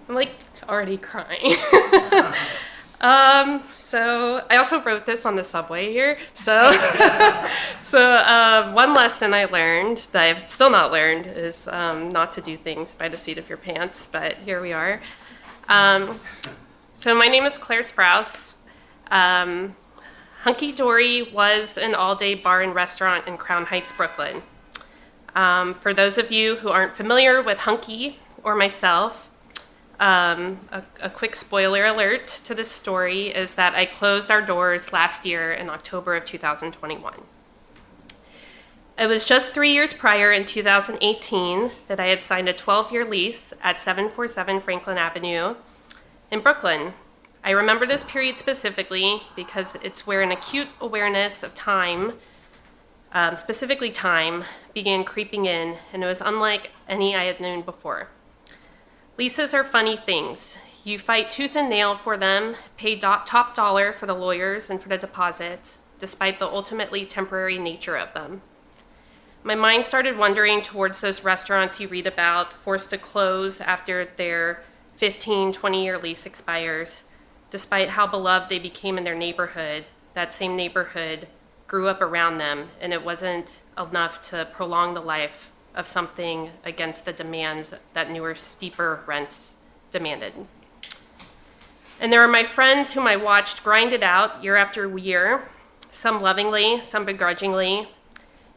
S8: I'm like already crying. So I also wrote this on the subway here. So, one lesson I learned that I've still not learned is not to do things by the seat of your pants, but here we are. So my name is Claire Sprouse. Hunky Dory was an all-day bar and restaurant in Crown Heights, Brooklyn. For those of you who aren't familiar with Hunky or myself, a quick spoiler alert to this story is that I closed our doors last year in October of 2021. It was just 3 years prior, in 2018, that I had signed a 12-year lease at 747 Franklin Avenue in Brooklyn. I remember this period specifically because it's where an acute awareness of time, specifically time, began creeping in, and it was unlike any I had known before. Leases are funny things. You fight tooth and nail for them, pay top dollar for the lawyers and for the deposits, despite the ultimately temporary nature of them. My mind started wandering towards those restaurants you read about, forced to close after their 15, 20-year lease expires. Despite how beloved they became in their neighborhood, that same neighborhood grew up around them, and it wasn't enough to prolong the life of something against the demands that newer, steeper rents demanded. And there are my friends whom I watched grind it out year after year, some lovingly, some begrudgingly,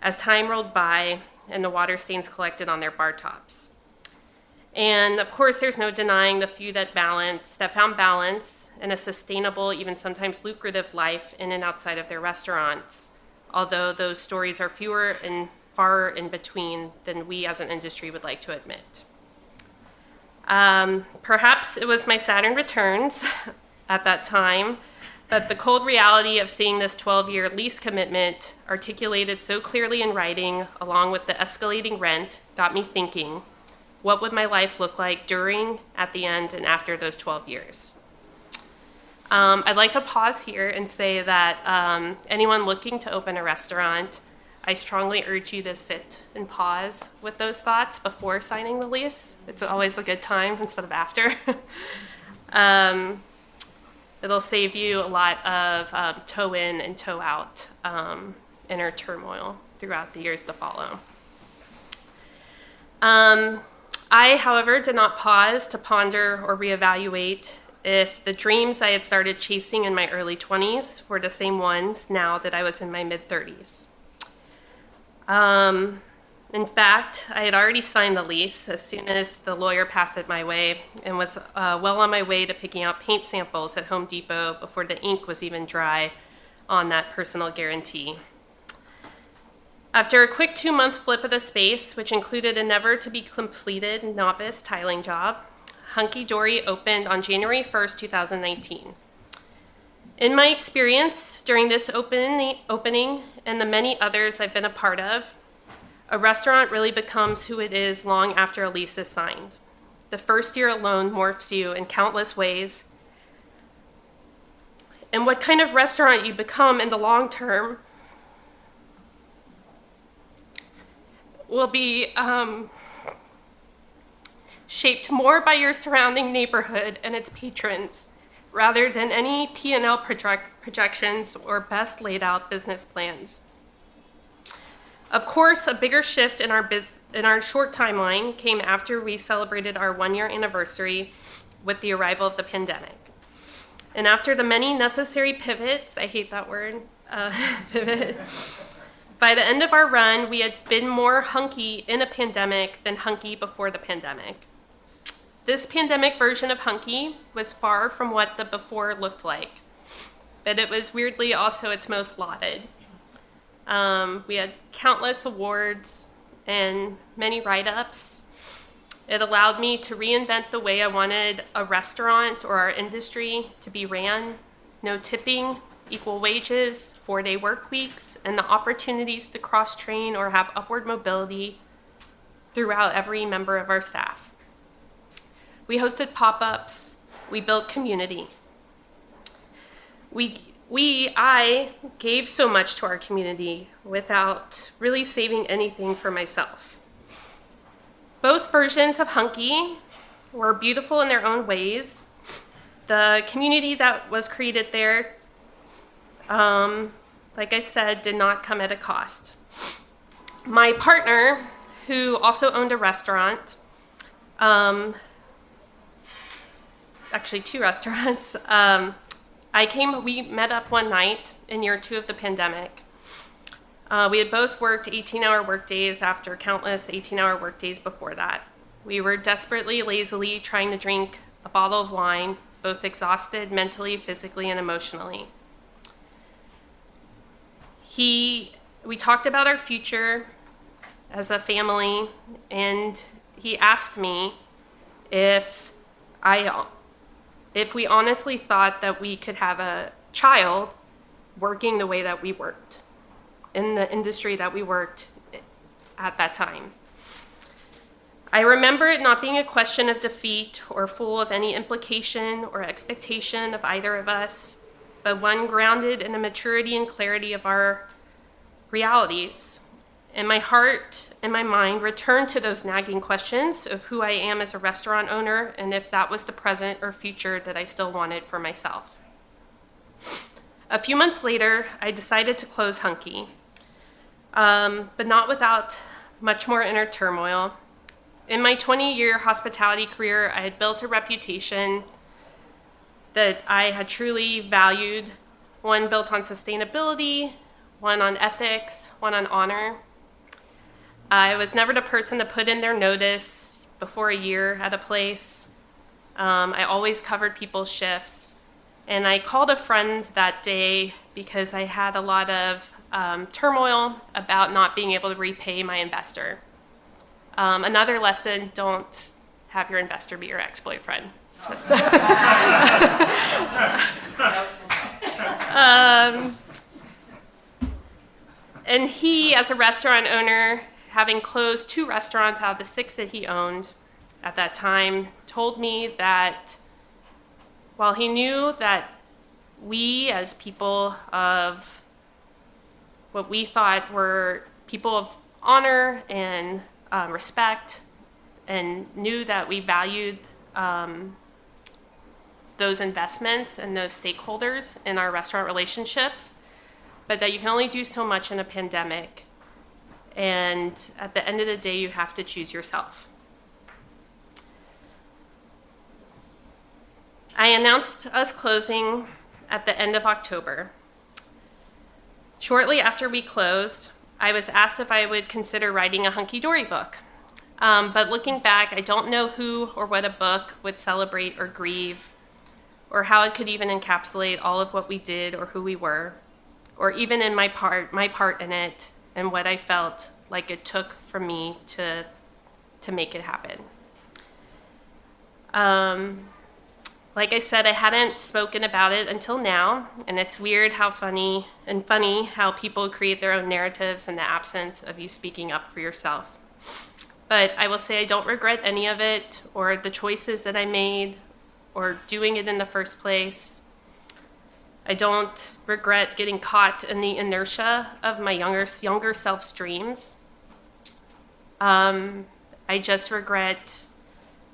S8: as time rolled by and the water stains collected on their bar tops. And of course, there's no denying the few that found balance and a sustainable, even sometimes lucrative life in and outside of their restaurants, although those stories are fewer and far in between than we as an industry would like to admit. Perhaps it was my Saturn returns at that time, but the cold reality of seeing this 12-year lease commitment articulated so clearly in writing, along with the escalating rent, got me thinking, what would my life look like during, at the end, and after those 12 years? I'd like to pause here and say that anyone looking to open a restaurant, I strongly urge you to sit and pause with those thoughts before signing the lease. It's always a good time instead of after. It'll save you a lot of toe in and toe out inner turmoil throughout the years to follow. I, however, did not pause to ponder or reevaluate if the dreams I had started chasing in my early 20s were the same ones now that I was in my mid-30s. In fact, I had already signed the lease as soon as the lawyer passed it my way and was well on my way to picking out paint samples at Home Depot before the ink was even dry on that personal guarantee. After a quick 2-month flip of the space, which included a never-to-be-completed novice tiling job, Hunky Dory opened on January 1st, 2019. In my experience during this opening and the many others I've been a part of, a restaurant really becomes who it is long after a lease is signed. The first year alone morphs you in countless ways. And what kind of restaurant you become in the long term will be shaped more by your surrounding neighborhood and its patrons, rather than any P&L projections or best laid out business plans. Of course, a bigger shift in our short timeline came after we celebrated our 1-year anniversary with the arrival of the pandemic. And after the many necessary pivots, I hate that word, pivot, by the end of our run, we had been more hunky in a pandemic than hunky before the pandemic. This pandemic version of hunky was far from what the before looked like, but it was weirdly also its most lauded. We had countless awards and many write-ups. It allowed me to reinvent the way I wanted a restaurant or our industry to be ran. No tipping, equal wages, 4-day work weeks, and the opportunities to cross-train or have upward mobility throughout every member of our staff. We hosted pop-ups. We built community. I gave so much to our community without really saving anything for myself. Both versions of Hunky were beautiful in their own ways. The community that was created there, like I said, did not come at a cost. My partner, who also owned a restaurant, actually 2 restaurants, we met up one night in year 2 of the pandemic. We had both worked 18-hour workdays after countless 18-hour workdays before that. We were desperately, lazily trying to drink a bottle of wine, both exhausted mentally, physically, and emotionally. We talked about our future as a family, and he asked me if we honestly thought that we could have a child working the way that we worked, in the industry that we worked at that time. I remember it not being a question of defeat or full of any implication or expectation of either of us, but one grounded in the maturity and clarity of our realities. And my heart and my mind returned to those nagging questions of who I am as a restaurant owner and if that was the present or future that I still wanted for myself. A few months later, I decided to close Hunky, but not without much more inner turmoil. In my 20-year hospitality career, I had built a reputation that I had truly valued, one built on sustainability, one on ethics, one on honor. I was never the person to put in their notice before a year at a place. I always covered people's shifts. And I called a friend that day because I had a lot of turmoil about not being able to repay my investor. Another lesson, don't have your investor be your ex-boyfriend. And he, as a restaurant owner, having closed 2 restaurants out of the 6 that he owned at that time, told me that while he knew that we, as people of what we thought were people of honor and respect, and knew that we valued those investments and those stakeholders in our restaurant relationships, but that you can only do so much in a pandemic. And at the end of the day, you have to choose yourself. I announced us closing at the end of October. Shortly after we closed, I was asked if I would consider writing a Hunky Dory book. But looking back, I don't know who or what a book would celebrate or grieve, or how it could even encapsulate all of what we did or who we were, or even in my part in it and what I felt like it took for me to make it happen. Like I said, I hadn't spoken about it until now, and it's weird how funny how people create their own narratives in the absence of you speaking up for yourself. But I will say I don't regret any of it, or the choices that I made, or doing it in the first place. I don't regret getting caught in the inertia of my younger self's dreams. I just regret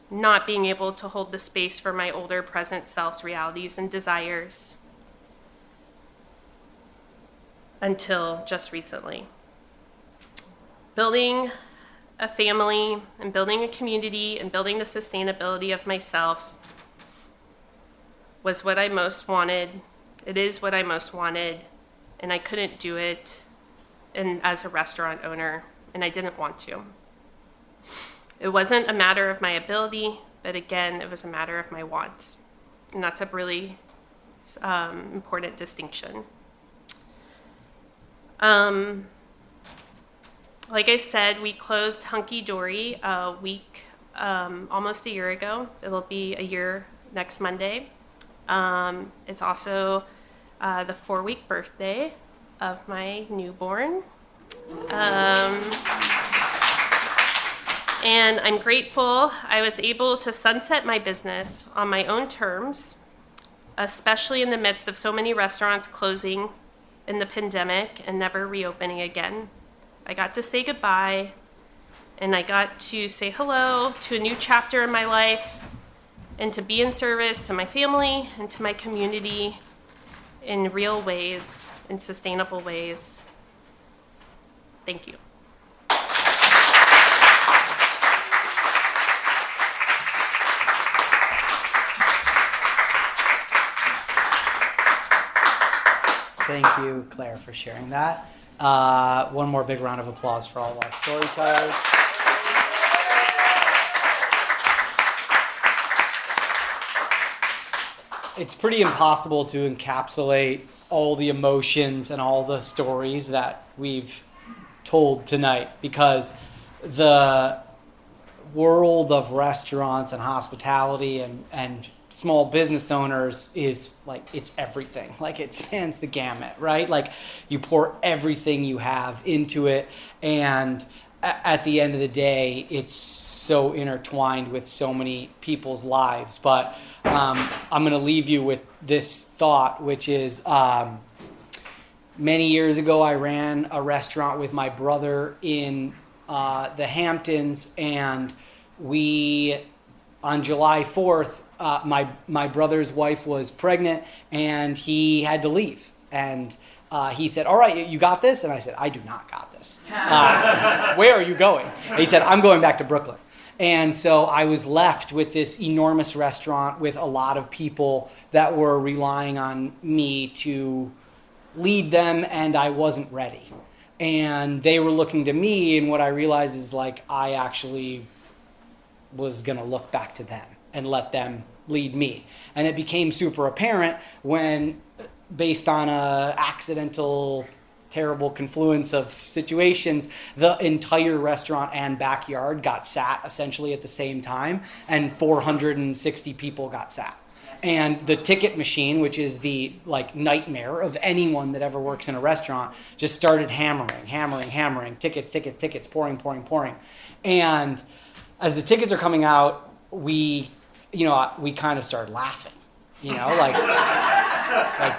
S8: not being able to hold the space for my older present self's realities and desires until just recently. Building a family and building a community and building the sustainability of myself was what I most wanted. It is what I most wanted, and I couldn't do it as a restaurant owner, and I didn't want to. It wasn't a matter of my ability, but again, it was a matter of my wants. And that's a really important distinction. Like I said, we closed Hunky Dory a week, almost a year ago. It'll be a year next Monday. It's also the 4-week birthday of my newborn. And I'm grateful I was able to sunset my business on my own terms, especially in the midst of so many restaurants closing in the pandemic and never reopening again. I got to say goodbye, and I got to say hello to a new chapter in my life, and to be in service to my family and to my community in real ways, in sustainable ways. Thank you.
S4: Thank you, Claire, for sharing that. One more big round of applause for all of our storytellers. It's pretty impossible to encapsulate all the emotions and all the stories that we've told tonight, because the world of restaurants and hospitality and small business owners is like, it's everything. Like, it spans the gamut, right? Like, you pour everything you have into it, and at the end of the day, it's so intertwined with so many people's lives. But I'm going to leave you with this thought, which is many years ago, I ran a restaurant with my brother in the Hamptons, and we, on July 4th, my brother's wife was pregnant, and he had to leave. And he said, "All right, you got this?" And I said, "I do not got this." "Where are you going?" And he said, "I'm going back to Brooklyn." And so I was left with this enormous restaurant with a lot of people that were relying on me to lead them, and I wasn't ready. And they were looking to me, and what I realized is, like, I actually was going to look back to them and let them lead me. And it became super apparent when, based on a accidental terrible confluence of situations, the entire restaurant and backyard got sat essentially at the same time, and 460 people got sat. And the ticket machine, which is the like nightmare of anyone that ever works in a restaurant, just started hammering, tickets, pouring. And as the tickets are coming out, we kind of started laughing, like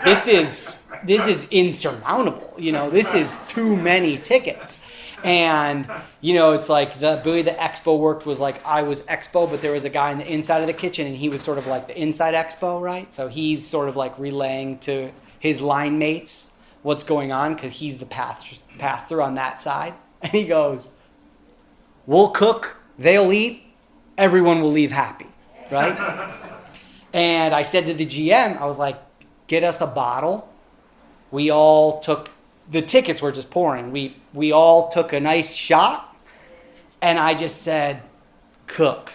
S4: this is insurmountable, this is too many tickets. And, it's like the way the expo worked was like I was expo, but there was a guy in the inside of the kitchen and he was sort of like the inside expo, right? So he's sort of like relaying to his line mates what's going on because he's the pass-through on that side. And he goes, we'll cook, they'll eat, everyone will leave happy, right? And I said to the GM, I was like, get us a bottle. We all took, the tickets were just pouring. We all took a nice shot, and I just said, cook.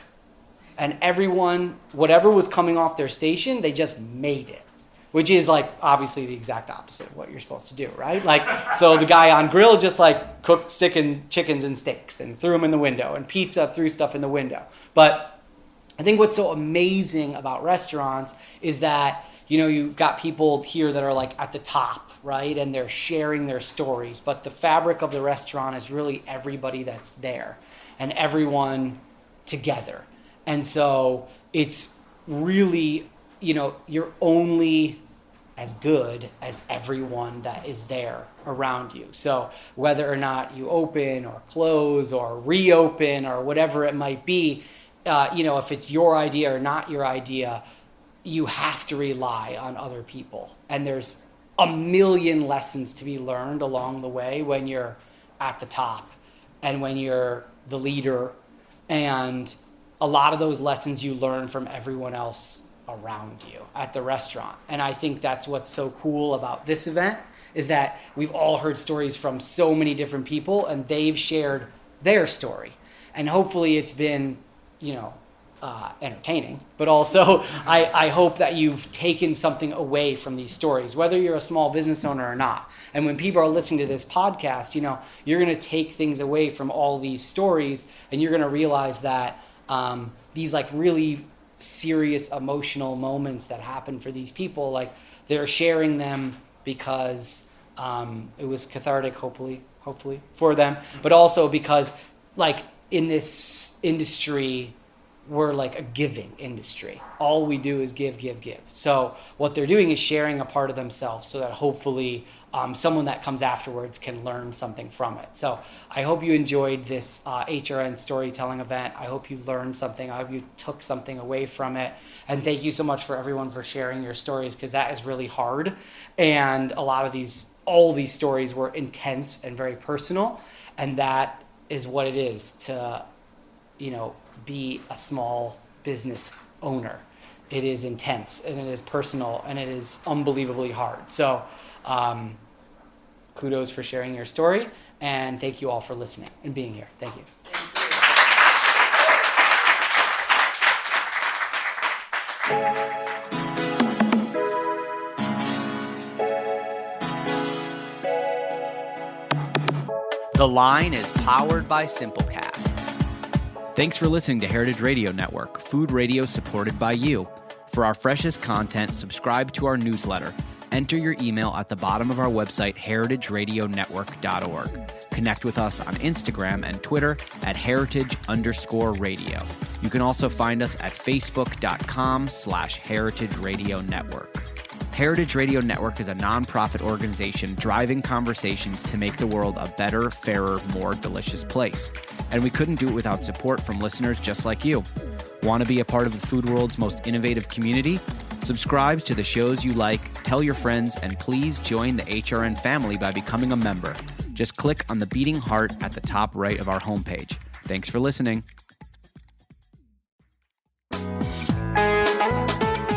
S4: And everyone, whatever was coming off their station, they just made it, which is like obviously the exact opposite of what you're supposed to do, right? Like, so the guy on grill just like cooked chickens and steaks and threw them in the window, and pizza threw stuff in the window. But I think what's so amazing about restaurants is that, you've got people here that are like at the top, right? And they're sharing their stories. But the fabric of the restaurant is really everybody that's there and everyone together. And so it's really, you're only as good as everyone that is there around you. So whether or not you open or close or reopen or whatever it might be, if it's your idea or not your idea, you have to rely on other people. And there's a million lessons to be learned along the way when you're at the top and when you're the leader. And a lot of those lessons you learn from everyone else around you at the restaurant. And I think that's what's so cool about this event is that we've all heard stories from so many different people and they've shared their story. And hopefully it's been, entertaining, but also I hope that you've taken something away from these stories, whether you're a small business owner or not. And when people are listening to this podcast, you're going to take things away from all these stories, and you're going to realize that these like really serious emotional moments that happen for these people, like they're sharing them because it was cathartic, hopefully for them, but also because like in this industry, we're like a giving industry. All we do is give. So what they're doing is sharing a part of themselves so that hopefully someone that comes afterwards can learn something from it. So I hope you enjoyed this HRN storytelling event. I hope you learned something. I hope you took something away from it. And thank you so much for everyone for sharing your stories, because that is really hard. And all these stories were intense and very personal. And that is what it is to, be a small business owner. It is intense and it is personal and it is unbelievably hard. So kudos for sharing your story, and thank you all for listening and being here. Thank you.
S9: The Line is powered by Simplecast. Thanks for listening to Heritage Radio Network, food radio supported by you. For our freshest content, subscribe to our newsletter. Enter your email at the bottom of our website, heritageradionetwork.org. Connect with us on Instagram and Twitter at heritage_radio. You can also find us at facebook.com/Heritage Radio Network. Heritage Radio Network is a nonprofit organization driving conversations to make the world a better, fairer, more delicious place. And we couldn't do it without support from listeners just like you. Want to be a part of the food world's most innovative community? Subscribe to the shows you like, tell your friends, and please join the HRN family by becoming a member. Just click on the beating heart at the top right of our homepage. Thanks for listening.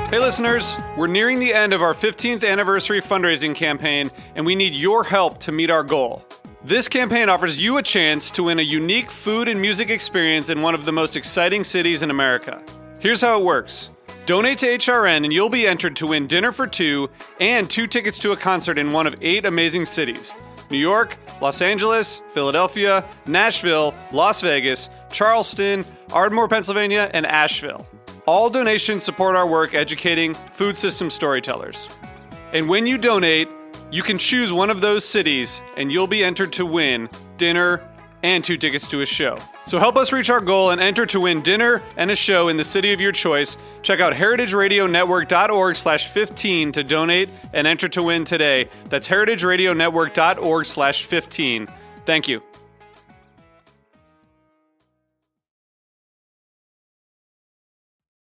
S1: Hey listeners, we're nearing the end of our 15th anniversary fundraising campaign, and we need your help to meet our goal. This campaign offers you a chance to win a unique food and music experience in one of the most exciting cities in America. Here's how it works. Donate to HRN and you'll be entered to win dinner for two and 2 tickets to a concert in one of 8 amazing cities. New York, Los Angeles, Philadelphia, Nashville, Las Vegas, Charleston, Ardmore, Pennsylvania, and Asheville. All donations support our work educating food system storytellers. And when you donate, you can choose one of those cities and you'll be entered to win dinner and 2 tickets to a show. So help us reach our goal and enter to win dinner and a show in the city of your choice. Check out heritageradionetwork.org/15 to donate and enter to win today. That's heritageradionetwork.org/15. Thank you.